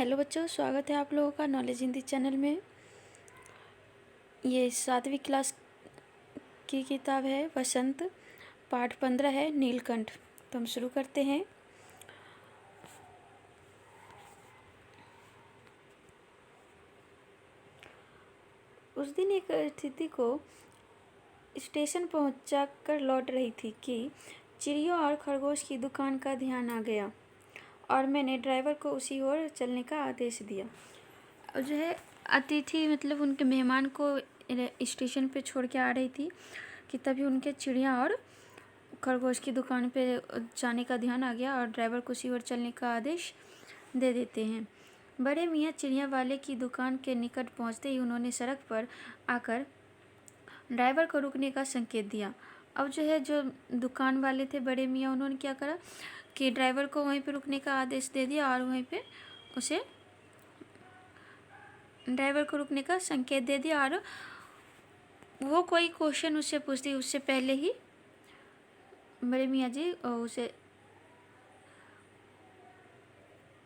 Hello बच्चों, स्वागत है आप लोगों का नॉलेज हिंदी चैनल में। ये 7वीं क्लास की किताब है वसंत, पाठ 15 है नीलकंठ। तो हम शुरू करते हैं। उस दिन एक अतिथि को स्टेशन पहुंचा कर लौट रही थी कि चिड़ियों और खरगोश की दुकान का ध्यान आ गया और मैंने ड्राइवर को उसी ओर चलने का आदेश दिया। और जो है अतिथि मतलब उनके मेहमान को स्टेशन पे छोड़ के आ रही थी कि तभी उनके चिड़िया और खरगोश की दुकान पे जाने का ध्यान आ गया और ड्राइवर को उसी ओर चलने का आदेश दे देते हैं। बड़े मियाँ चिड़िया वाले की दुकान के निकट पहुंचते ही उन्होंने सड़क पर आकर ड्राइवर को रुकने का संकेत दिया। अब जो है जो दुकान वाले थे बड़े मियाँ, उन्होंने क्या करा कि ड्राइवर को वहीं पे रुकने का आदेश दे दिया और वहीं पे उसे ड्राइवर को रुकने का संकेत दे दिया और वो कोई क्वेश्चन उससे पूछती उससे पहले ही बड़े मियाँ जी उसे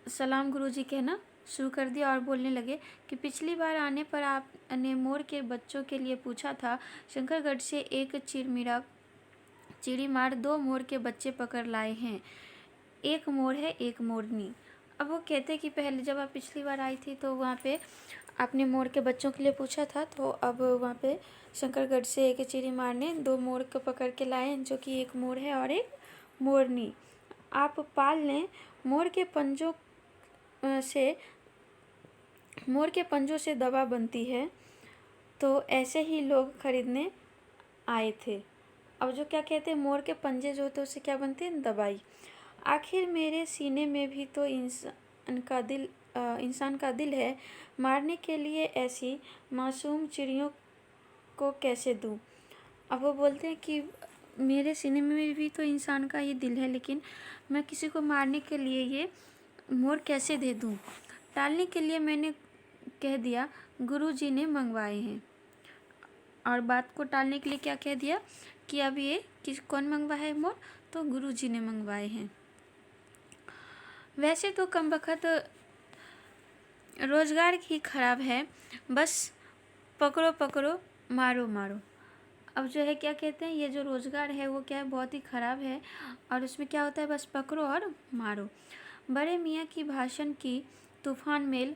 सलाम गुरुजी कहना शुरू कर दिया और बोलने लगे कि पिछली बार आने पर आपने मोर के बच्चों के लिए पूछा था। शंकरगढ़ से एक चिड़ीमार 2 मोर के बच्चे पकड़ लाए हैं। एक मोर है, एक मोरनी। अब वो कहते कि पहले जब आप पिछली बार आई थी तो वहाँ पे आपने मोर के बच्चों के लिए पूछा था, तो अब वहाँ पे शंकरगढ़ से एक चिड़ीमार ने 2 मोर को पकड़ के लाए हैं, जो कि एक मोर है और एक मोरनी। आप पाल लें। मोर के पंजों से दवा बनती है, तो ऐसे ही लोग खरीदने आए थे। अब जो क्या कहते हैं, मोर के पंजे जो होते हैं उससे क्या बनते हैं, दवाई। आखिर मेरे सीने में भी तो इंसान का दिल है, मारने के लिए ऐसी मासूम चिड़ियों को कैसे दूं। अब वो बोलते हैं कि मेरे सीने में भी तो इंसान का ही दिल है, लेकिन मैं किसी को मारने के लिए ये मोर कैसे दे दूं। टालने के लिए मैंने कह दिया गुरुजी ने मंगवाए हैं। और बात को टालने के लिए क्या कह दिया कि अब ये कौन मंगवाया है मोर, तो गुरुजी ने मंगवाए हैं। वैसे तो कमबख्त रोजगार ही खराब है, बस पकड़ो पकड़ो मारो मारो। अब जो है क्या कहते हैं, ये जो रोज़गार है वो क्या है, बहुत ही ख़राब है और उसमें क्या होता है, बस पकड़ो और मारो। बड़े मियाँ की भाषण की तूफान मेल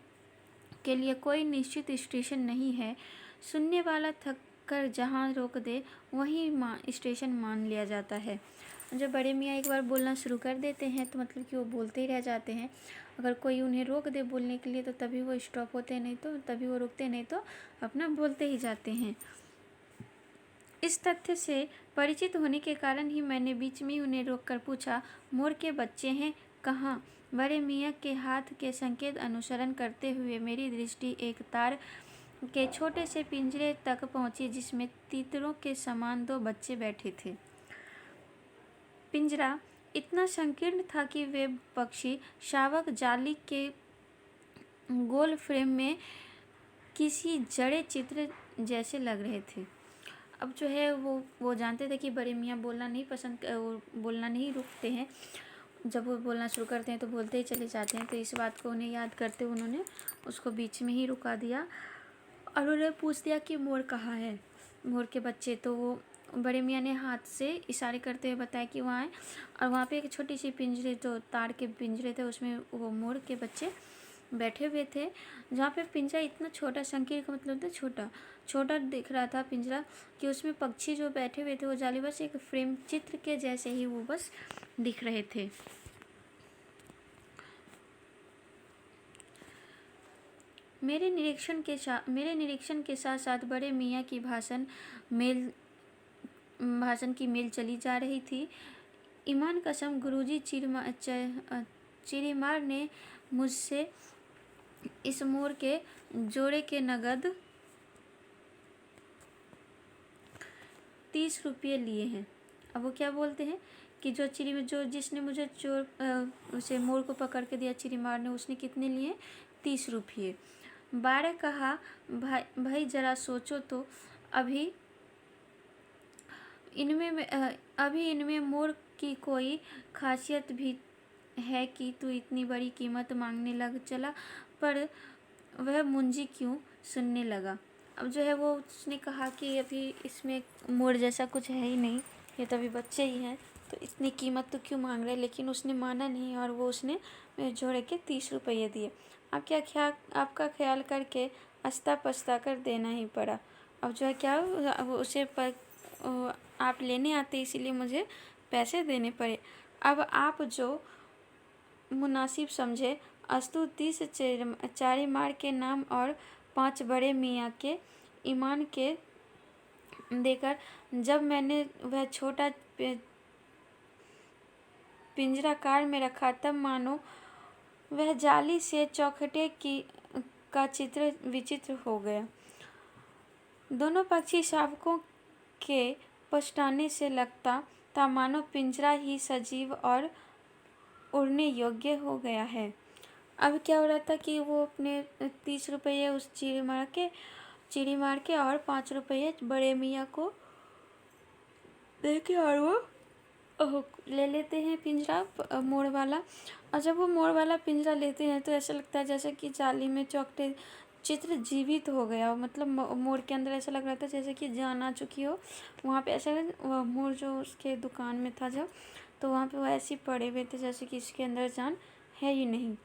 के लिए कोई निश्चित स्टेशन नहीं है। सुनने वाला थक कर जहाँ रोक दे वहीं स्टेशन मान लिया जाता है। जब बड़े मियाँ एक बार बोलना शुरू कर देते हैं तो मतलब कि वो बोलते ही रह जाते हैं। अगर कोई उन्हें रोक दे बोलने के लिए तो तभी वो स्टॉप होते हैं, नहीं तो तभी वो रुकते, नहीं तो अपना बोलते ही जाते हैं। इस तथ्य से परिचित होने के कारण ही मैंने बीच में उन्हें रोककर पूछा, मोर के बच्चे हैं कहाँ। बड़े मियाँ के हाथ के संकेत अनुसरण करते हुए मेरी दृष्टि एक तार के छोटे से पिंजरे तक पहुंची, जिसमें तीतरों के समान 2 बच्चे बैठे थे। पिंजरा इतना संकीर्ण था कि वे पक्षी शावक जाली के गोल फ्रेम में किसी जड़े चित्र जैसे लग रहे थे। अब जो है वो जानते थे कि बड़े मियाँ बोलना नहीं रुकते हैं। जब वो बोलना शुरू करते हैं तो बोलते ही चले जाते हैं। तो इस बात को उन्हें याद करते हुए उन्होंने उसको बीच में ही रुका दिया और उन्हें पूछ दिया कि मोर कहाँ है, मोर के बच्चे। तो वो बड़े मियाँ ने हाथ से इशारे करते हुए बताया कि वहाँ है। और वहाँ पे एक छोटी सी पिंजरे, जो तार के पिंजरे थे, उसमें वो मोर के बच्चे बैठे हुए थे। जहाँ पे पिंजरा इतना छोटा, संकीर्ण का मतलब था छोटा छोटा दिख रहा था पिंजरा, कि उसमें पक्षी जो बैठे हुए थे वो जाली बस एक फ्रेम चित्र के जैसे ही वो बस दिख रहे थे। मेरे निरीक्षण के साथ साथ बड़े मियाँ की भाषण की मेल चली जा रही थी। ईमान कसम गुरुजी चिड़ीमार ने मुझसे इस मोर के जोड़े के नगद 30 रुपये लिए हैं। अब वो क्या बोलते हैं कि जिसने मुझे उसे मोर को पकड़ के दिया चिड़ीमार ने, उसने कितने लिए, 30 रुपये। 12 कहा, भाई जरा सोचो तो, अभी इनमें मोर की कोई खासियत भी है कि तू इतनी बड़ी कीमत मांगने लग चला, पर वह मुंजी क्यों सुनने लगा। अब जो है वो उसने कहा कि अभी इसमें मोड़ जैसा कुछ है ही नहीं, ये तो अभी बच्चे ही हैं, तो इतनी कीमत तो क्यों मांग रहे। लेकिन उसने माना नहीं और वो उसने जोड़े के 30 रुपये दिए। अब क्या ख्याल, आपका ख्याल करके अस्ता पछता कर देना ही पड़ा। अब जो है क्या, अब उसे आप लेने आते इसीलिए मुझे पैसे देने पड़े। अब आप जो मुनासिब समझे, अस्तु 30 चारी मार के नाम और 5 बड़े मियाँ के ईमान के देकर जब मैंने वह छोटा पिंजरा कार में रखा, तब मानो वह जाली से चौखटे की का चित्र विचित्र हो गया। दोनों पक्षी शावकों के पछताने से लगता था मानो पिंजरा ही सजीव और उड़ने योग्य हो गया है। अब क्या हो रहा था कि वो अपने 30 रुपये उस चिड़ी मार के और 5 रुपये बड़े मियाँ को दे के और वो ले लेते हैं पिंजरा मोड़ वाला। और जब वो मोड़ वाला पिंजरा लेते हैं तो ऐसा लगता है जैसे कि जाली में चौकटे चित्र जीवित हो गया हो। मतलब मोड़ के अंदर ऐसा लग रहा था जैसे कि जान आ चुकी हो। वहाँ पे ऐसा मोड़ जो उसके दुकान में था जब, तो वहाँ पे वो ऐसे पड़े हुए थे जैसे कि इसके अंदर जान है ही नहीं,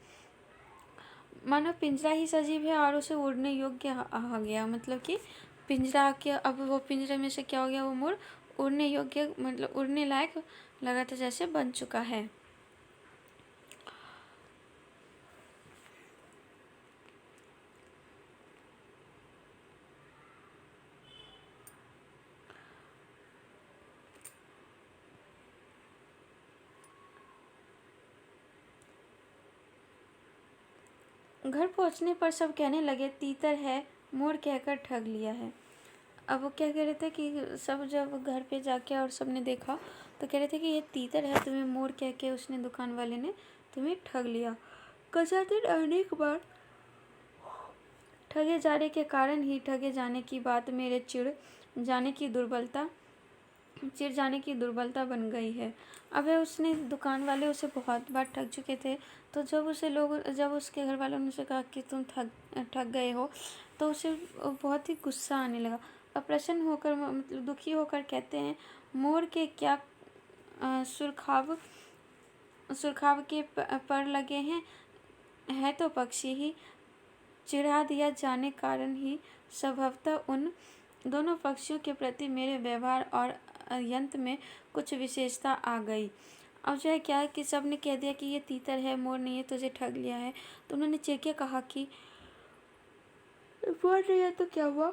मानो पिंजरा ही सजीव है और उसे उड़ने योग्य आ गया। मतलब कि पिंजरा के, अब वो पिंजरे में से क्या हो गया, वो मोर उड़ने योग्य, मतलब उड़ने लायक लगा था जैसे बन चुका है। घर पहुंचने पर सब कहने लगे तीतर है, मोर कहकर ठग लिया है। अब वो क्या कह रहे थे कि सब जब घर पे जाके और सबने देखा तो कह रहे थे कि ये तीतर है, तुम्हें मोर कह के उसने दुकान वाले ने तुम्हें ठग लिया। कचा दिन अनेक बार ठगे जाने के कारण ही ठगे जाने की बात मेरे चिढ़ जाने की दुर्बलता बन गई है। अब उसने दुकान वाले उसे बहुत बार ठग चुके थे, तो जब उसके घर वालों ने उसे कहा कि तुम ठग गए हो, तो उसे बहुत ही गुस्सा आने लगा। अब प्रसन्न होकर, मतलब दुखी होकर कहते हैं, मोर के क्या सुरखाव के पर लगे हैं, है तो पक्षी ही। चिढ़ा दिया जाने कारण ही स्वभावतः उन दोनों पक्षियों के प्रति मेरे व्यवहार और यंत्र में कुछ विशेषता आ गई। अब जो है क्या कि सब ने कह दिया कि ये तीतर है, मोर नहीं है, तुझे ठग लिया है। तो उन्होंने चिढ़ के कहा कि मोर नहीं है तो क्या हुआ,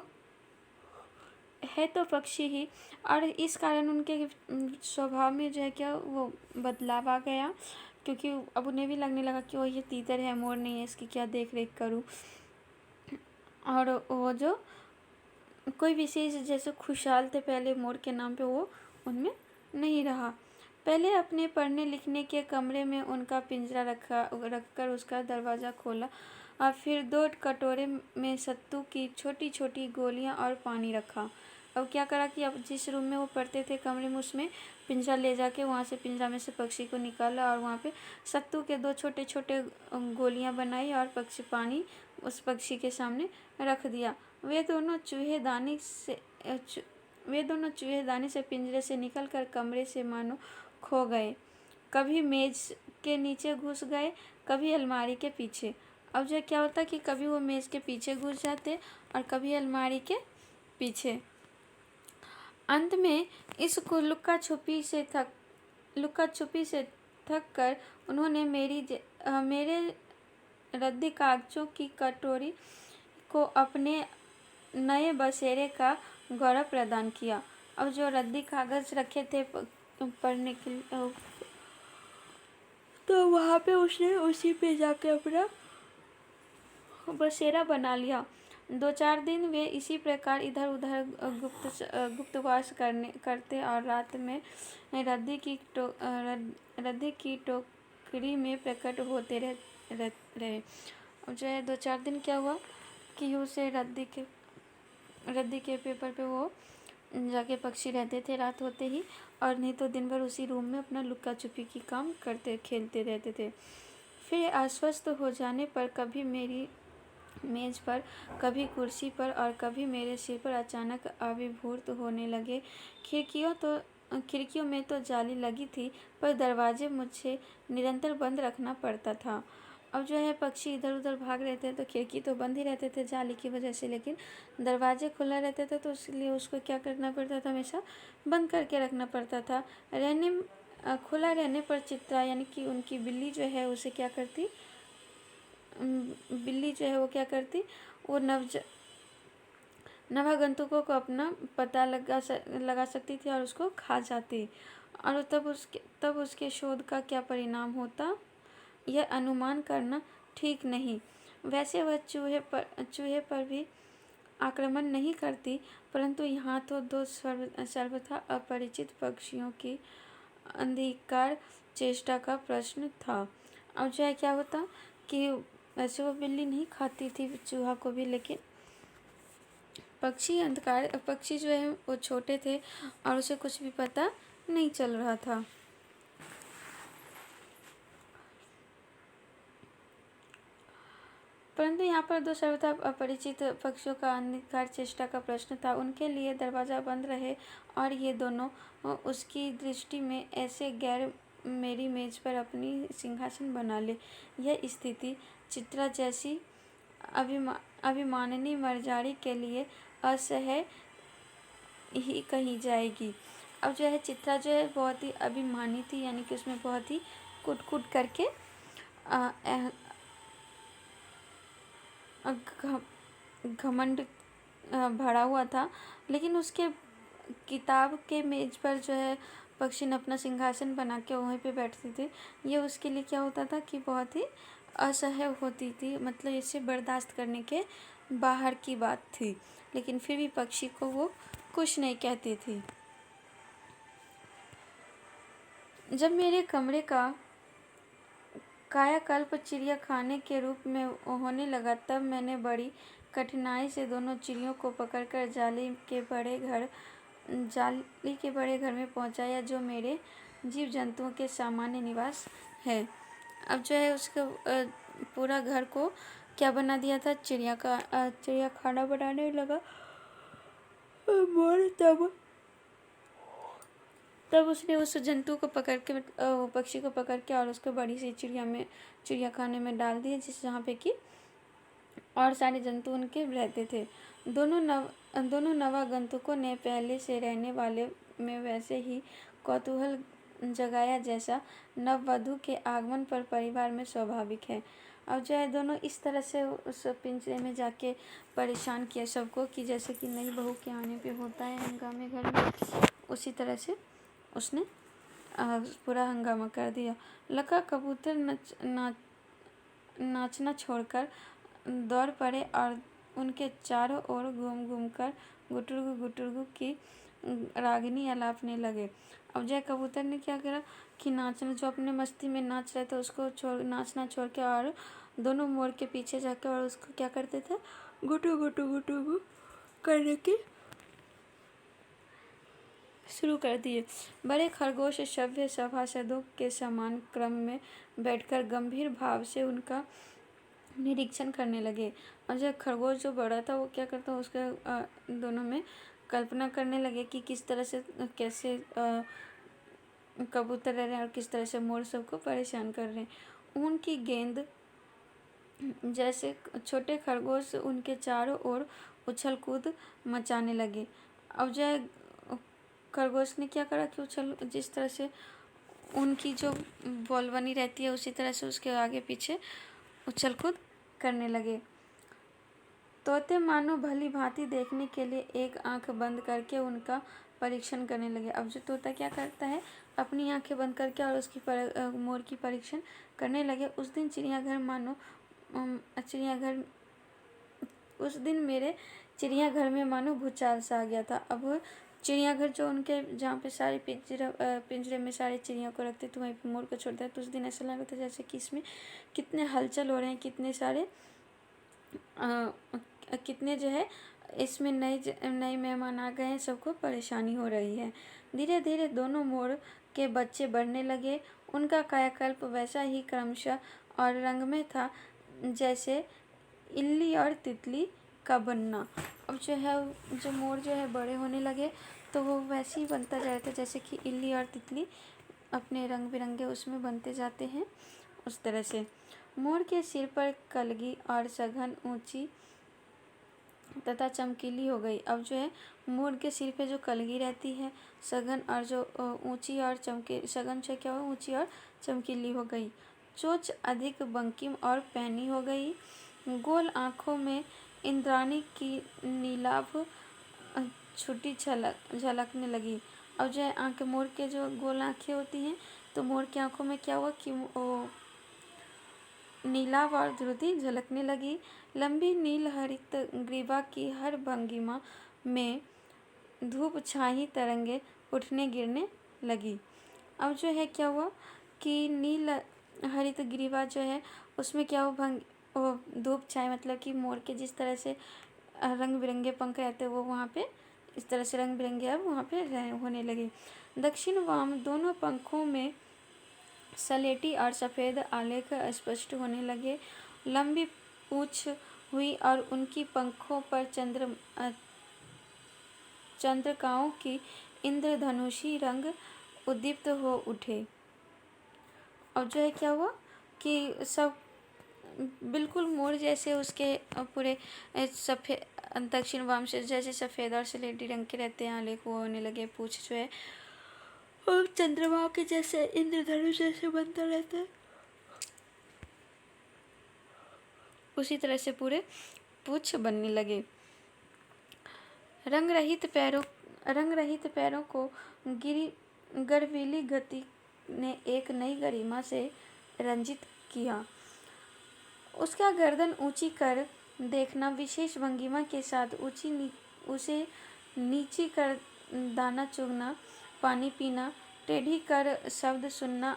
है तो पक्षी ही। और इस कारण उनके स्वभाव में जो है क्या वो बदलाव आ गया, क्योंकि अब उन्हें भी लगने लगा कि वो ये तीतर है, मोर नहीं है, इसकी क्या देख रेख करूँ। और वो जो कोई विशेष जैसे खुशहाल थे पहले मोर के नाम पे, वो उनमें नहीं रहा। पहले अपने पढ़ने लिखने के कमरे में उनका पिंजरा रखकर उसका दरवाज़ा खोला और फिर 2 कटोरे में सत्तू की छोटी छोटी गोलियां और पानी रखा। अब क्या करा कि अब जिस रूम में वो पढ़ते थे कमरे में, उसमें पिंजरा ले जाके वहाँ से पिंजरा में से पक्षी को निकाला और वहाँ पे सत्तू के 2 छोटे छोटे गोलियां बनाई और पानी उस पक्षी के सामने रख दिया। वे दोनों चूहेदानी से पिंजरे से निकलकर कमरे से मानो खो गए। कभी मेज के नीचे घुस गए, कभी अलमारी के पीछे। अब जो क्या होता कि कभी वो मेज के पीछे घुस जाते और कभी अलमारी के पीछे। अंत में इस लुक्का छुपी से थक कर उन्होंने मेरे रद्दी कागजों की कटोरी को अपने नए बसेरे का गौरव प्रदान किया। अब जो रद्दी कागज रखे थे पढ़ने के लिए, तो वहाँ पे उसने उसी पे जाके अपना बसेरा बना लिया। 2-4 दिन वे इसी प्रकार इधर उधर गुप्तवास करते और रात में रद्दी की टोकरी में प्रकट होते रहे। अब जो है 2-4 दिन क्या हुआ कि उसे रद्दी के पेपर पे वो जाके पक्षी रहते थे रात होते ही, और नहीं तो दिन भर उसी रूम में अपना लुक्का छुपी की काम करते खेलते रहते थे। फिर अस्वस्थ हो जाने पर कभी मेरी मेज पर, कभी कुर्सी पर और कभी मेरे सिर पर अचानक आविर्भूत होने लगे। खिड़कियों में तो जाली लगी थी, पर दरवाजे मुझे निरंतर बंद रखना पड़ता था। अब जो है पक्षी इधर उधर भाग रहे थे तो खिड़की तो बंद ही रहते थे जाली की वजह से, लेकिन दरवाजे खुला रहते थे तो इसलिए उसको क्या करना पड़ता था, हमेशा बंद करके रखना पड़ता था। खुला रहने पर चित्रा यानी कि उनकी बिल्ली जो है उसे क्या करती, बिल्ली जो है वो क्या करती, वो नवागंतुकों को अपना पता लगा सकती थी और उसको खा जाती, और तब उसके शोध का क्या परिणाम होता, यह अनुमान करना ठीक नहीं। वैसे वह चूहे पर भी आक्रमण नहीं करती, परंतु यहाँ तो दो सर्वथा अपरिचित पक्षियों की अंधकार चेष्टा का प्रश्न था। अब जो है क्या होता कि वैसे वो बिल्ली नहीं खाती थी चूहा को भी, लेकिन पक्षी जो है वो छोटे थे और उसे कुछ भी पता नहीं चल रहा था। परंतु यहाँ पर दो सर्वथा अपरिचित पक्षियों का अंधकार चेष्टा का प्रश्न था। उनके लिए दरवाज़ा बंद रहे और ये दोनों उसकी दृष्टि में ऐसे गैर मेरी मेज पर अपनी सिंहासन बना ले। यह स्थिति चित्रा जैसी अभिमानिनी मर्जारी के लिए असह्य ही कही जाएगी। अब जो है चित्रा जो है बहुत ही अभिमानी थी, यानी कि उसमें बहुत ही कुट करके घमंड भरा हुआ था। लेकिन उसके किताब के मेज पर जो है पक्षी ने अपना सिंहासन बना के वहीं पे बैठती थी। ये उसके लिए क्या होता था कि बहुत ही असह्य होती थी, मतलब इसे बर्दाश्त करने के बाहर की बात थी, लेकिन फिर भी पक्षी को वो कुछ नहीं कहती थी। जब मेरे कमरे का कायाकल्प चिड़िया खाने के रूप में होने लगा, तब मैंने बड़ी कठिनाई से दोनों चिड़ियों को पकड़कर जाली के बड़े घर में पहुंचाया, जो मेरे जीव जंतुओं के सामान्य निवास है। अब जो है उसका पूरा घर को क्या बना दिया था, चिड़िया खाना बनाने लगा। मोर तब उसने उस जंतु को पकड़ के पक्षी को पकड़ के और उसको बड़ी सी चिड़िया खाने में डाल दिया, जहाँ पे कि और सारे जंतु उनके रहते थे। दोनों नवागंतुकों ने पहले से रहने वाले में वैसे ही कौतूहल जगाया जैसा नववधु के आगमन पर परिवार में स्वाभाविक है। अब जो है दोनों इस तरह से उस पिंजरे में जाके परेशान किया सबको, कि जैसे कि नई बहू के आने पे होता है हंगामे घर में, उसी तरह से उसने पूरा हंगामा कर दिया। लका कबूतर नाचना छोड़कर दौड़ पड़े और उनके चारों ओर घूम घूम कर गुटुरगु की रागिनी अलापने लगे। अब जय कबूतर ने क्या करा कि नाचना, जो अपने मस्ती में नाच रहे थे उसको नाचना छोड़ के और दोनों मोर के पीछे जाकर और उसको क्या करते थे, गुटू गुटू गुटू गु करने की शुरू कर दिए। बड़े खरगोश सभ्य सभासदों के समान क्रम में बैठकर गंभीर भाव से उनका निरीक्षण करने लगे। और जब खरगोश जो बड़ा था वो क्या करता, उसका दोनों में कल्पना करने लगे कि किस तरह से कैसे कबूतर रह रहे हैं और किस तरह से मोर सबको परेशान कर रहे हैं। ऊन की गेंद जैसे छोटे खरगोश उनके चारों ओर उछल कूद मचाने लगे। अब जो खरगोश ने क्या करा कि जिस तरह से उनकी जो बॉल बनी रहती है उसी तरह से उसके आगे पीछे उछल कूद करने लगे। तोते मानो भली भांति देखने के लिए एक आंख बंद करके उनका परीक्षण करने लगे। अब जो तोता क्या करता है, अपनी आंखें बंद करके और उसकी मोर की परीक्षण करने लगे। उस दिन मेरे चिड़ियाघर में मानो भूचाल सा आ गया था। अब चिड़ियाघर जो उनके जहाँ पे सारे पिंजरे में सारी चिड़ियों को रखते थे वहीं पे मोर को छोड़ता है, तो उस दिन ऐसा लग रहा था जैसे कि इसमें कितने हलचल हो रहे हैं, कितने जो है इसमें नए मेहमान आ गए हैं, सबको परेशानी हो रही है। धीरे धीरे दोनों मोर के बच्चे बढ़ने लगे। उनका कायाकल्प वैसा ही क्रमशः और रंग में था जैसे इल्ली और तितली का बनना। अब जो है, जो मोर जो है बड़े होने लगे तो वो वैसे ही बनता जा रहा था जैसे कि इल्ली और तितली अपने रंग बिरंगे उसमें बनते जाते हैं, उस तरह से। मोर के सिर पर कलगी और सघन, ऊंची तथा चमकीली हो गई। अब जो है मोर के सिर पे जो कलगी रहती है, सघन और जो ऊंची और सघन से क्या हो, ऊंची और चमकीली हो गई। चोंच अधिक बंकिम और पैनी हो गई। गोल आँखों में इंद्राणी की नीलाभ छुटी झलकने लगी। अब जो है आँखें, मोर के जो गोल आँखें होती हैं, तो मोर की आँखों में क्या हुआ कि वो नीलाभ और द्रुति झलकने लगी। लंबी नील हरित ग्रीवा की हर भंगिमा में धूप छाई तरंगे उठने गिरने लगी। अब जो है क्या हुआ कि नील हरित ग्रीवा जो है उसमें क्या हुआ, वो धूप छाई मतलब कि मोर के जिस तरह से रंग बिरंगे पंख रहते वो वहाँ पे इस तरह से रंग बिरंगे अब वहाँ पे होने लगे। दक्षिण वाम दोनों पंखों में सलेटी और सफ़ेद आलेख स्पष्ट होने लगे। लंबी पूँछ हुई और उनकी पंखों पर चंद्रिकाओं की इंद्रधनुषी रंग उद्दीप्त हो उठे। अब जो है क्या हुआ कि सब बिल्कुल मोर जैसे उसके पूरे सफ़ेद दक्षिण वाम से जैसे सफ़ेद और सलेटी रंग के रहते हैं आलेख वो होने लगे। पूँछ जो है और चंद्रमाओं के जैसे इंद्रधनुष जैसे बनता रहता है, उसी तरह से पूरे पूँछ बनने लगे। रंग रहित पैरों को गर्वीली गति ने एक नई गरिमा से रंजित किया। उसका गर्दन ऊंची कर देखना, विशेष भंगिमा के साथ उसे नीची कर दाना चुगना, पानी पीना, टेढ़ी कर शब्द सुनना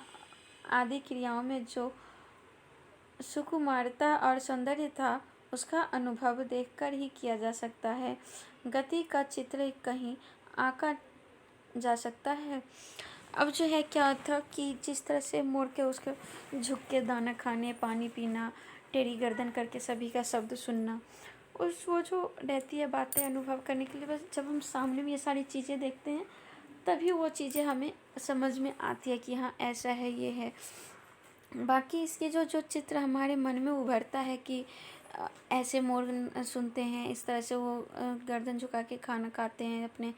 आदि क्रियाओं में जो सुकुमारता और सौंदर्य था, उसका अनुभव देखकर ही किया जा सकता है। गति का चित्र कहीं आंका जा सकता है। अब जो है क्या था कि जिस तरह से मोर के उसके झुक के दाना खाने, पानी पीना, टेढ़ी गर्दन करके सभी का शब्द सुनना, उस वो जो रहती है बातें अनुभव करने के लिए, बस जब हम सामने में ये सारी चीज़ें देखते हैं तभी वो चीज़ें हमें समझ में आती है कि हाँ ऐसा है, ये है। बाकी इसके जो चित्र हमारे मन में उभरता है कि ऐसे मोर सुनते हैं, इस तरह से वो गर्दन झुका के खाना खाते हैं, अपने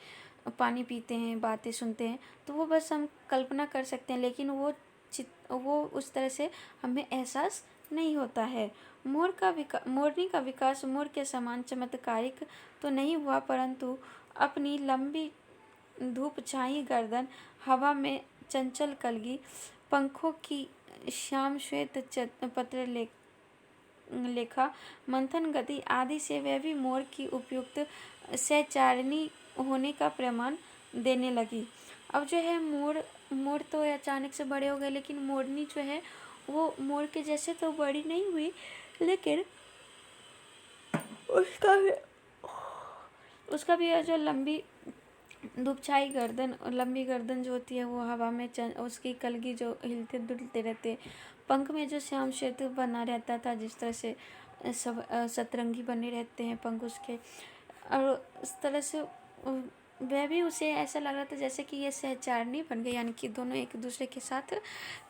पानी पीते हैं, बातें सुनते हैं, तो वो बस हम कल्पना कर सकते हैं, लेकिन वो उस तरह से हमें एहसास नहीं होता है। मोरनी का विकास मोर के समान चमत्कारिक तो नहीं हुआ, परंतु अपनी लंबी धूप छाई गर्दन, हवा में चंचल कलगी, पंखों की श्याम श्वेत पत्र लेखा मंथन गति आदि से वह भी मोर की उपयुक्त सहचारिणी होने का प्रमाण देने लगी। अब जो है मोर तो अचानक से बड़े हो गए, लेकिन मोरनी जो है वो मोर के जैसे तो बड़ी नहीं हुई, लेकिन उसका भी जो लंबी दुबछाई गर्दन और लंबी गर्दन जो होती है वो हवा में उसकी कलगी जो हिलते डुलते रहते, पंख में जो श्याम श्वेत बना रहता था, जिस तरह से सब सतरंगी बने रहते हैं पंख उसके, और इस तरह से वह भी उसे ऐसा लग रहा था जैसे कि ये सहचारिणी बन गई, यानी कि दोनों एक दूसरे के साथ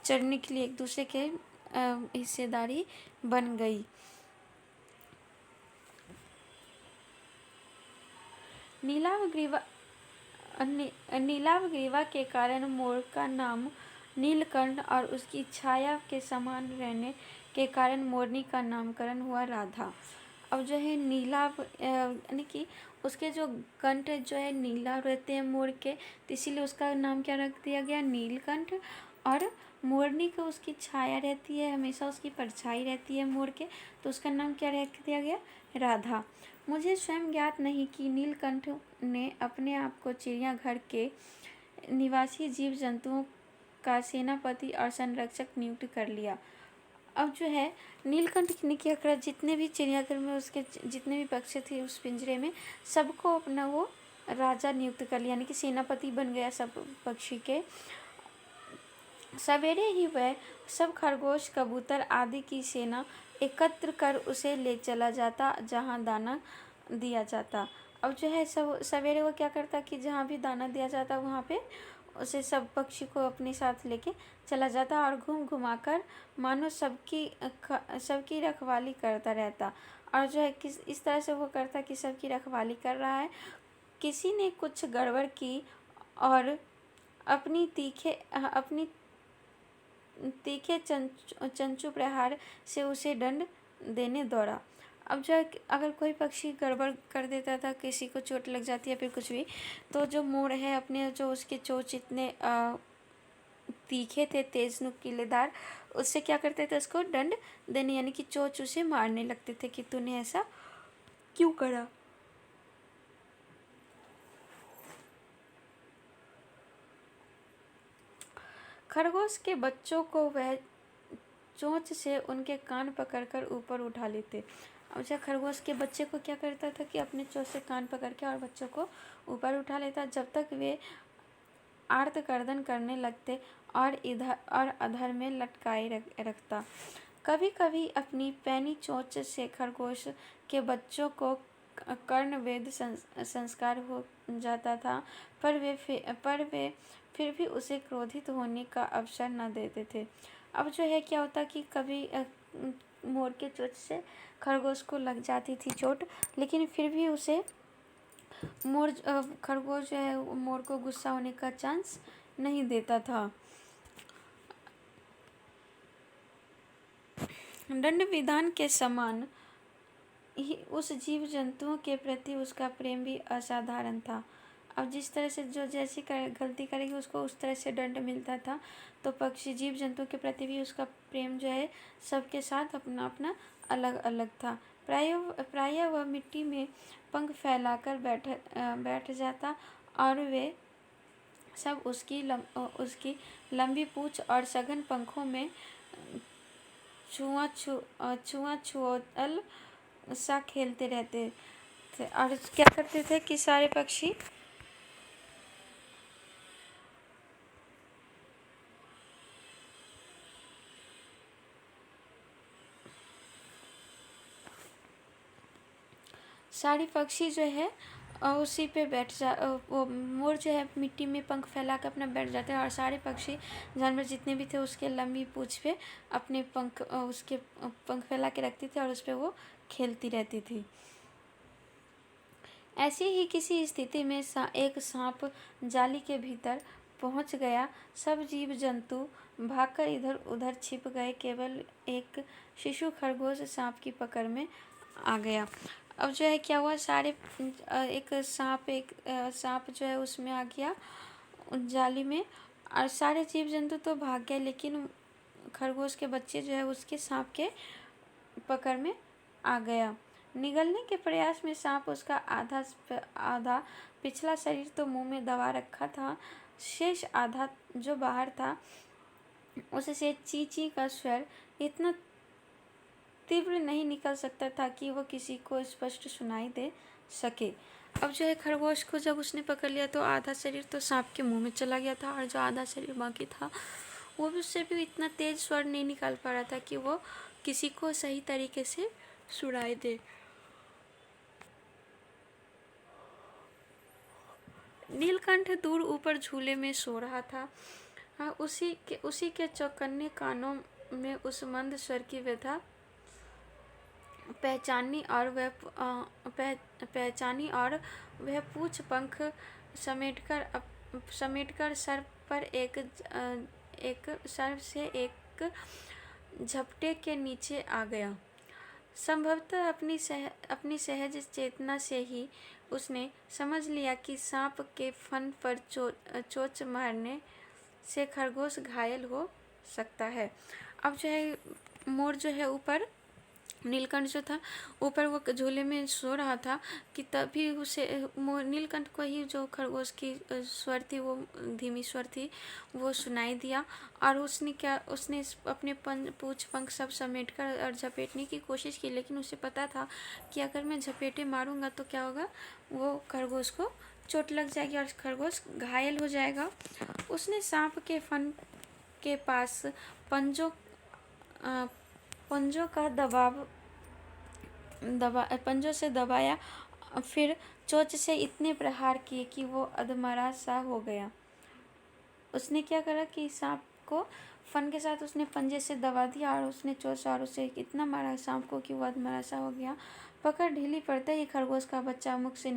चढ़ने के लिए एक दूसरे के हिस्सेदारी बन गई। नीलाभ ग्रीवा के कारण मोर का नाम नीलकंठ और उसकी छाया के समान रहने के कारण मोरनी का नामकरण हुआ राधा। अब जो है नीलाभ यानी कि उसके जो कंठ जो है नीला रहते हैं मोर के, तो इसीलिए उसका नाम क्या रख दिया गया, नीलकंठ। और मोरनी को उसकी छाया रहती है, हमेशा उसकी परछाई रहती है मोर के, तो उसका नाम क्या रख दिया गया, राधा। मुझे स्वयं ज्ञात नहीं कि नीलकंठ ने अपने आप को चिड़ियाघर के निवासी जीव जंतुओं का सेनापति और संरक्षक नियुक्त कर लिया। अब जो है नीलकंठ ने क्या करा, जितने भी चिड़ियाघर में उसके जितने भी पक्षी थे उस पिंजरे में, सबको अपना वो राजा नियुक्त कर लिया, यानी कि सेनापति बन गया सब पक्षी के। सवेरे ही वह सब खरगोश, कबूतर आदि की सेना एकत्र कर उसे ले चला जाता जहाँ दाना दिया जाता। अब जो है सब सवेरे वो क्या करता कि जहाँ भी दाना दिया जाता वहाँ पे उसे सब पक्षी को अपने साथ लेके चला जाता और घूम घुमा कर मानो सबकी रखवाली करता रहता। और जो है किस इस तरह से वो करता कि सबकी रखवाली कर रहा है। किसी ने कुछ गड़बड़ की और अपनी तीखे चंचू प्रहार से उसे दंड देने दौड़ा। अब जो है अगर कोई पक्षी गड़बड़ कर देता था, किसी को चोट लग जाती है फिर कुछ भी, तो जो मोर है अपने जो उसके चोंच इतने तीखे थे, तेज नुकीलेदार, उससे क्या करते थे, उसको दंड देने यानी कि चोंच उसे मारने लगते थे कि तूने ऐसा क्यों करा। खरगोश के बच्चों को वह चोंच से उनके कान पकड़कर ऊपर उठा लेते। अब जब खरगोश के बच्चे को क्या करता था कि अपने चोंच से कान पकड़ के और बच्चों को ऊपर उठा लेता, जब तक वे आर्त गर्दन करने लगते और इधर और अधर में लटकाए रखता। कभी कभी अपनी पैनी चोंच से खरगोश के बच्चों को कर्णवेध संस्कार हो जाता था, पर वे फिर भी उसे क्रोधित होने का अवसर न देते थे। अब जो है क्या होता कि कभी मोर के चोंच से खरगोश को लग जाती थी चोट, लेकिन फिर भी उसे खरगोश जो है मोर को गुस्सा होने का चांस नहीं देता था। दंड विधान के समान ही उस जीव जंतुओं के प्रति उसका प्रेम भी असाधारण था। अब जिस तरह से जो जैसी गलती करेगी उसको उस तरह से दंड मिलता था, तो पक्षी जीव जंतुओं के प्रति भी उसका प्रेम जो है सबके साथ अपना अपना अलग अलग था। प्रायः वह मिट्टी में पंख फैलाकर बैठ जाता और वे सब उसकी लंबी पूँछ और सघन पंखों में छुआछुअल सा खेलते रहते थे। और क्या करते थे कि सारे पक्षी जो है उसी पे वो मोर जो है मिट्टी में पंख फैला कर अपना बैठ जाते हैं और सारे पक्षी जानवर जितने भी थे उसके लंबी पूँछ पे अपने उसके पंख फैला के रखती थी और उस पर वो खेलती रहती थी। ऐसी ही किसी स्थिति में एक सांप जाली के भीतर पहुंच गया। सब जीव जंतु भागकर इधर उधर छिप गए, केवल एक शिशु खरगोश सांप की पकड़ में आ गया। अब जो है क्या हुआ, एक सांप जो है उसमें आ गया जाली में और सारे जीव जंतु तो भाग गए, लेकिन खरगोश के बच्चे जो है उसके सांप के पकड़ में आ गया। निगलने के प्रयास में सांप उसका आधा पिछला शरीर तो मुंह में दबा रखा था, शेष आधा जो बाहर था उससे ची ची का स्वर इतना तीव्र नहीं निकल सकता था कि वो किसी को स्पष्ट सुनाई दे सके। अब जो है खरगोश को जब उसने पकड़ लिया तो आधा शरीर तो सांप के मुंह में चला गया था और जो आधा शरीर बाकी था वो भी उससे भी इतना तेज स्वर नहीं निकाल पा रहा था कि वो किसी को सही तरीके से सुनाई दे। नीलकंठ दूर ऊपर झूले में सो रहा था। हाँ, उसी के चौकन्ने कानों में उस मंद स्वर की व्यथा पहचानी और वह पूछ पंख समेटकर सर पर एक सर से एक झपटे के नीचे आ गया। संभवतः अपनी सहज चेतना से ही उसने समझ लिया कि सांप के फन पर चोंच मारने से खरगोश घायल हो सकता है। अब जो है मोर जो है ऊपर नीलकंठ जो था ऊपर वो झूले में सो रहा था कि तभी उसे नीलकंठ को ही जो खरगोश की स्वर थी, वो धीमी स्वर थी, वो सुनाई दिया। और उसने अपने पूंछ पंख सब समेट कर और झपेटने की कोशिश की, लेकिन उसे पता था कि अगर मैं झपेटे मारूंगा तो क्या होगा, वो खरगोश को चोट लग जाएगी और खरगोश घायल हो जाएगा। उसने सांप के फन के पास पंजों पंजों का पंजों से दबाया, फिर चोंच से इतने प्रहार किए कि वो अधमरा सा हो गया। उसने क्या करा कि सांप को फन के साथ उसने पंजे से दबा दिया और उसने चोंच और उसे इतना मारा सांप को कि वो अधमरा सा हो गया। पकड़ ढीली पड़ते ही खरगोश का बच्चा मुख से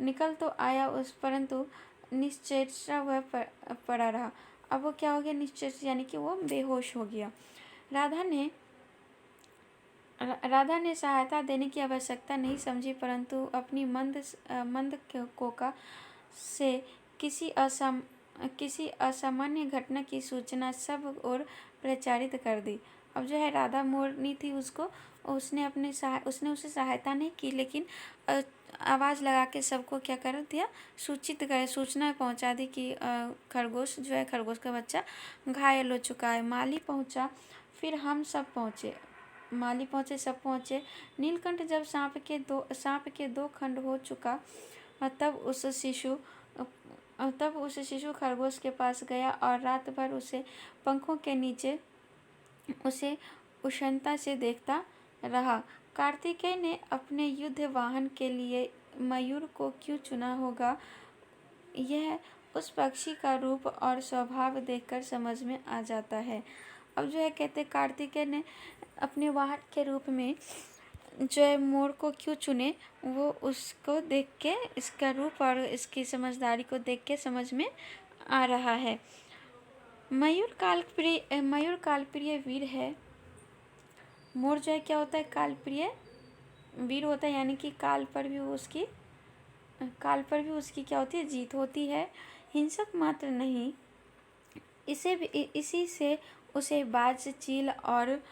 निकल तो आया परंतु निश्चेष्टा वह पड़ा रहा। अब वो क्या हो गया, निश्चेष्ट यानी कि वो बेहोश हो गया। राधा ने सहायता देने की आवश्यकता नहीं समझी, परंतु अपनी मंद कोका से किसी असामान्य घटना की सूचना सब ओर प्रचारित कर दी। अब जो है राधा मोरनी थी, उसने उसे सहायता नहीं की, लेकिन आवाज़ लगा के सबको क्या कर दिया, सूचना पहुंचा दी कि खरगोश का बच्चा घायल हो चुका है। फिर हम सब पहुँचे, सब पहुँचे। नीलकंठ जब सांप के दो खंड हो चुका, तब उस शिशु खरगोश के पास गया और रात भर उसे पंखों के नीचे उसे उष्णता से देखता रहा। कार्तिकेय ने अपने युद्ध वाहन के लिए मयूर को क्यों चुना होगा, यह उस पक्षी का रूप और स्वभाव देखकर समझ में आ जाता है। अब जो है कहते कार्तिकेय ने अपने वाहन के रूप में जो है मोर को क्यों चुने, वो उसको देख के, इसका रूप और इसकी समझदारी को देख के समझ में आ रहा है। मयूर कालप्रिय वीर है। मोर जो है क्या होता है, कालप्रिय वीर होता है, यानी कि काल पर भी उसकी क्या होती है, जीत होती है। हिंसक मात्र नहीं, इसी से उसे बाज, चील और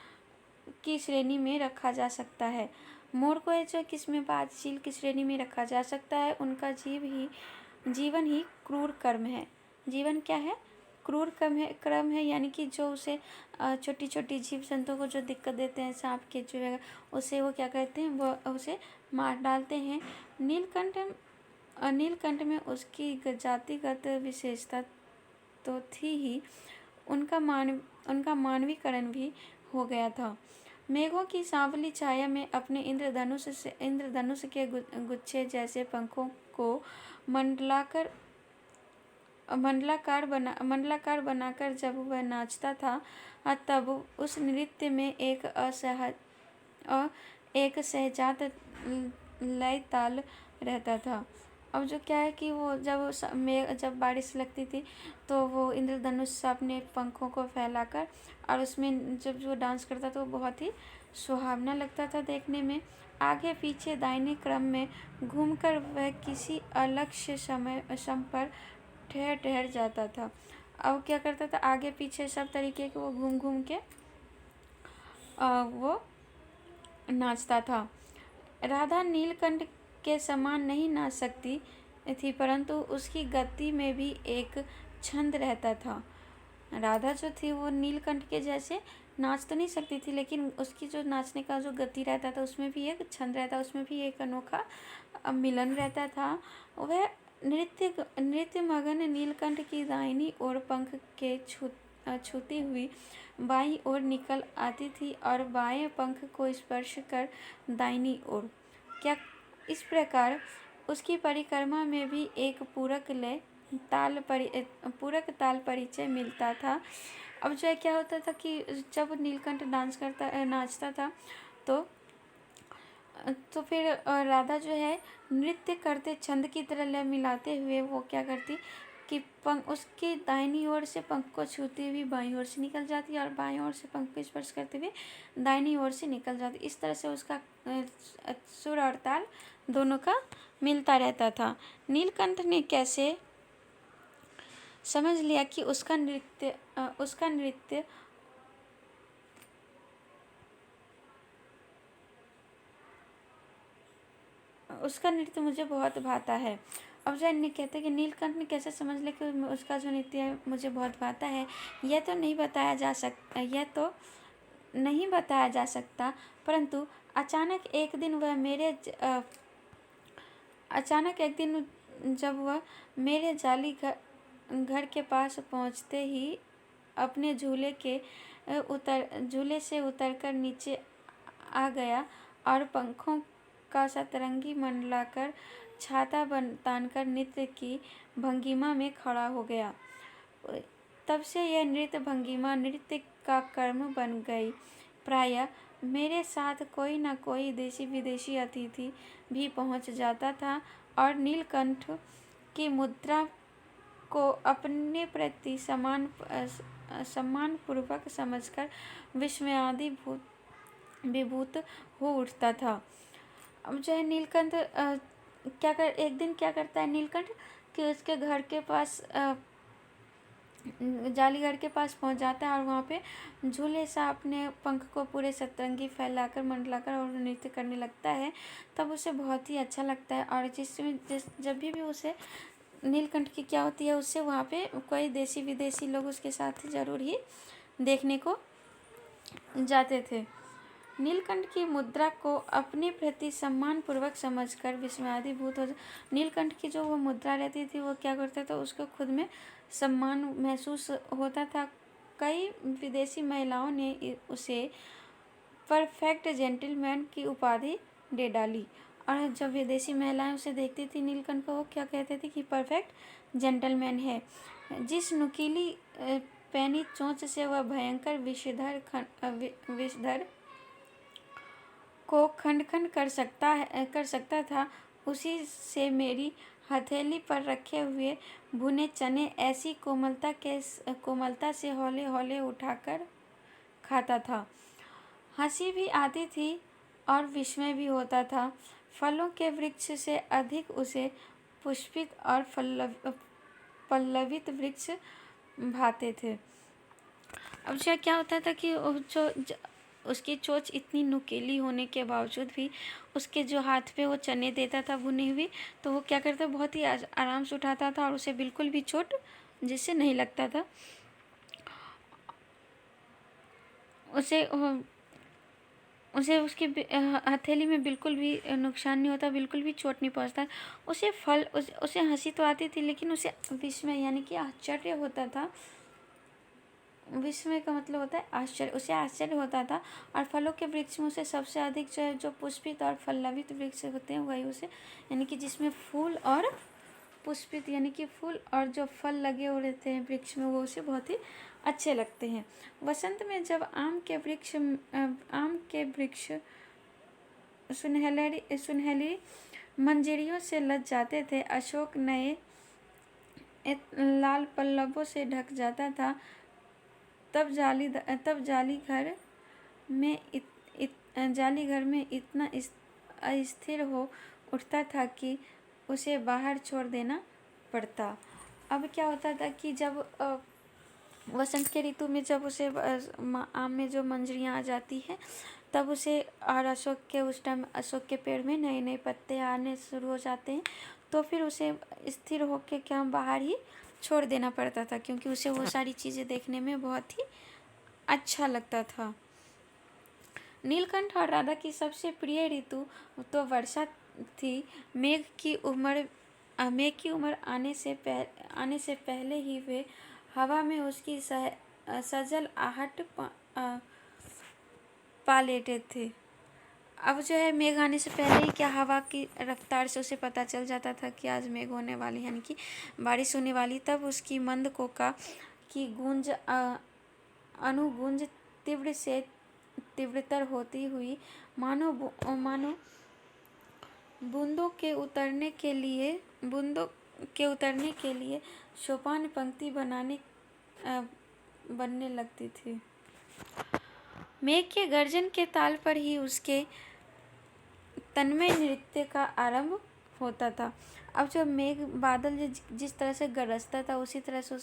की श्रेणी में रखा जा सकता है। मोर को जो किसमें बाज, चील की श्रेणी में रखा जा सकता है, उनका जीवन ही क्रूर कर्म है। जीवन क्या है, क्रूर क्रम है, यानी कि जो उसे छोटी छोटी जीव जंतुओं को जो दिक्कत देते हैं, सांप के जो है उसे वो क्या करते हैं, वो उसे मार डालते हैं। नीलकंठ में उसकी जातिगत विशेषता तो थी ही, उनका मानवीकरण भी हो गया था। मेघों की सांवली छाया में अपने इंद्रधनुष के गुच्छे जैसे पंखों को मंडलाकार बनाकर जब वह नाचता था, तब उस नृत्य में एक सहजात लय ताल रहता था। अब जो क्या है कि वो जब बारिश लगती थी तो वो इंद्रधनुष अपने पंखों को फैलाकर और उसमें जब जो डांस करता था वो बहुत ही सुहावना लगता था देखने में। आगे पीछे दाहिने क्रम में घूमकर वह किसी अलक्ष्य सम पर ठहर जाता था। अब क्या करता था, आगे पीछे सब तरीके के वो घूम घूम के वो नाचता था। राधा नीलकंठ के समान नहीं नाच सकती थी, परंतु उसकी गति में भी एक छंद रहता था। राधा जो थी वो नीलकंठ के जैसे नाच तो नहीं सकती थी, लेकिन उसकी जो नाचने का जो गति रहता था उसमें भी एक छंद रहता, उसमें भी एक अनोखा मिलन रहता था। वह नृत्य मगन नीलकंठ की दाहिनी ओर पंख के छूती हुई बाईं ओर निकल आती थी और बाएं पंख को स्पर्श कर दाहिनी ओर। क्या इस प्रकार उसकी परिक्रमा में भी एक पूरक ताल परिचय मिलता था। अब जो है क्या होता था कि जब नीलकंठ नाचता था तो फिर राधा जो है नृत्य करते छंद की तरह लय मिलाते हुए वो क्या करती कि उसकी दाहिनी ओर से पंख को छूती हुई बाईं ओर से निकल जाती और बाईं ओर से पंख को स्पर्श करते हुए दाहिनी ओर से निकल जाती। इस तरह से उसका सुर और ताल दोनों का मिलता रहता था। नीलकंठ ने कैसे समझ लिया कि उसका नृत्य उसका नृत्य मुझे बहुत भाता है। अब जो है कहते हैं कि नीलकंठ ने कैसे समझ लिया कि उसका जो नृत्य है मुझे बहुत भाता है, यह तो नहीं बताया जा सकता, परंतु अचानक एक दिन जब वह मेरे जाली घर के पास पहुंचते ही अपने झूले से उतरकर नीचे आ गया और पंखों का सतरंगी मंडलाकर छाता तानकर नृत्य की भंगिमा में खड़ा हो गया। तब से यह नृत्य का कर्म बन गई। प्रायः मेरे साथ कोई न कोई देशी विदेशी अतिथि भी पहुंच जाता था और नीलकंठ की मुद्रा को अपने प्रति सम्मानपूर्वक समझकर विभूत हो उठता था। अब जो है नीलकंठ एक दिन क्या करता है नीलकंठ कि उसके घर के पास जाली घर के पास पहुंच जाता है और वहाँ पे झूले सा अपने पंख को पूरे सतरंगी फैलाकर मंडलाकर और नृत्य करने लगता है। तब उसे बहुत ही अच्छा लगता है और जब भी उसे नीलकंठ की क्या होती है, उससे वहाँ पे कोई देशी विदेशी लोग उसके साथ ज़रूर ही देखने को जाते थे। नीलकंठ की मुद्रा को अपने प्रति सम्मानपूर्वक समझकर विस्मयादिभूत हो नीलकंठ की जो वो मुद्रा रहती थी वो क्या करता था, उसको खुद में सम्मान महसूस होता था। कई विदेशी महिलाओं ने उसे परफेक्ट जेंटलमैन की उपाधि दे डाली और जब विदेशी महिलाएं उसे देखती थी नीलकंठ को, वो क्या कहते थे कि परफेक्ट जेंटलमैन है। जिस नुकीली पैनी चोंच से वह भयंकर विषधर को खंड खंड कर सकता था, उसी से मेरी हथेली पर रखे हुए भुने चने ऐसी कोमलता से हौले हौले उठाकर खाता था। हंसी भी आती थी और विस्मय भी होता था। फलों के वृक्ष से अधिक उसे पुष्पित और पल्लवित वृक्ष भाते थे। अब क्या होता था कि उसकी चोंच इतनी नुकीली होने के बावजूद भी उसके जो हाथ पे वो चने देता था भुने हुए, तो वो क्या करता, बहुत ही आराम से उठाता था और उसे बिल्कुल भी चोट जिससे नहीं लगता था। उसे उसकी हथेली में बिल्कुल भी नुकसान नहीं होता, बिल्कुल भी चोट नहीं पहुंचता। उसे हंसी तो आती थी, लेकिन उसे विस्मय यानी कि आश्चर्य होता था। विस्मय का मतलब होता है आश्चर्य, उसे आश्चर्य होता था। और फलों के वृक्ष में उसे सबसे अधिक जो पुष्पित और फल्लवित वृक्ष होते हैं वही उसे यानी कि जिसमें फूल और पुष्पित यानी कि फूल और जो फल लगे हुए रहते हैं वृक्ष में, वो उसे बहुत ही अच्छे लगते हैं। वसंत में जब आम के वृक्ष सुनहली मंजरियों से लद जाते थे, अशोक नए लाल पल्लवों से ढक जाता था, तब जाली घर में इतना अस्थिर हो उठता था कि उसे बाहर छोड़ देना पड़ता। अब क्या होता था कि जब वसंत के ऋतु में जब उसे आम में जो मंजरियाँ आ जाती हैं, तब उसे और उस टाइम अशोक के पेड़ में नए नए पत्ते आने शुरू हो जाते हैं, तो फिर उसे स्थिर होकर क्या बाहर ही छोड़ देना पड़ता था, क्योंकि उसे वो सारी चीज़ें देखने में बहुत ही अच्छा लगता था। नीलकंठ और राधा की सबसे प्रिय ऋतु तो वर्षा थी। मेघ की उम्र आने से पहले ही वे हवा में उसकी सजल आहट पा लेते थे। अब जो है मेघ आने से पहले ही क्या हवा की रफ्तार से उसे पता चल जाता था कि आज मेघ होने वाली यानी कि बारिश होने वाली। तब उसकी मंद कोका की गूंज अनुगूंज तीव्र से तीव्रतर होती हुई मानो बूंदों के उतरने के लिए सोपान पंक्ति बनने लगती थी। मेघ के गर्जन के ताल पर ही उसके तन्मय नृत्य का आरंभ होता था। अब जो मेघ बादल जिस तरह से गरजता था, उसी तरह से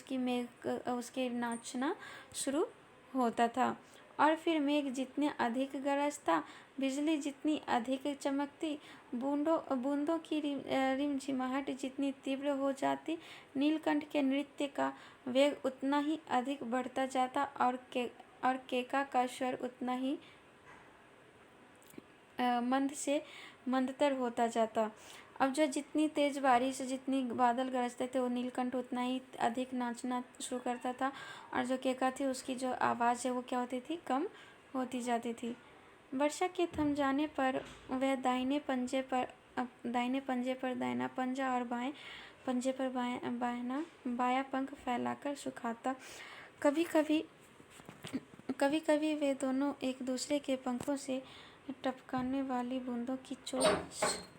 उसके नाचना शुरू होता था और फिर मेघ जितने अधिक गरजता, बिजली जितनी अधिक चमकती, बूंदों की रिमझिमाहट जितनी तीव्र हो जाती, नीलकंठ के नृत्य का वेग उतना ही अधिक बढ़ता जाता और केका का स्वर उतना ही मंद से मंदतर होता जाता। अब जो जितनी तेज बारिश, जितनी बादल गरजते थे, वो नीलकंठ उतना ही अधिक नाचना शुरू करता था, और जो केका थी उसकी जो आवाज़ है वो क्या होती थी, कम होती जाती थी। वर्षा के थम जाने पर वह दाहिने पंजे पर दाहिना पंजा और बाएं पंजे पर बायां पंख फैलाकर सुखाता। कभी कभी वे दोनों एक दूसरे के पंखों से टपकने वाली बूंदों की चोट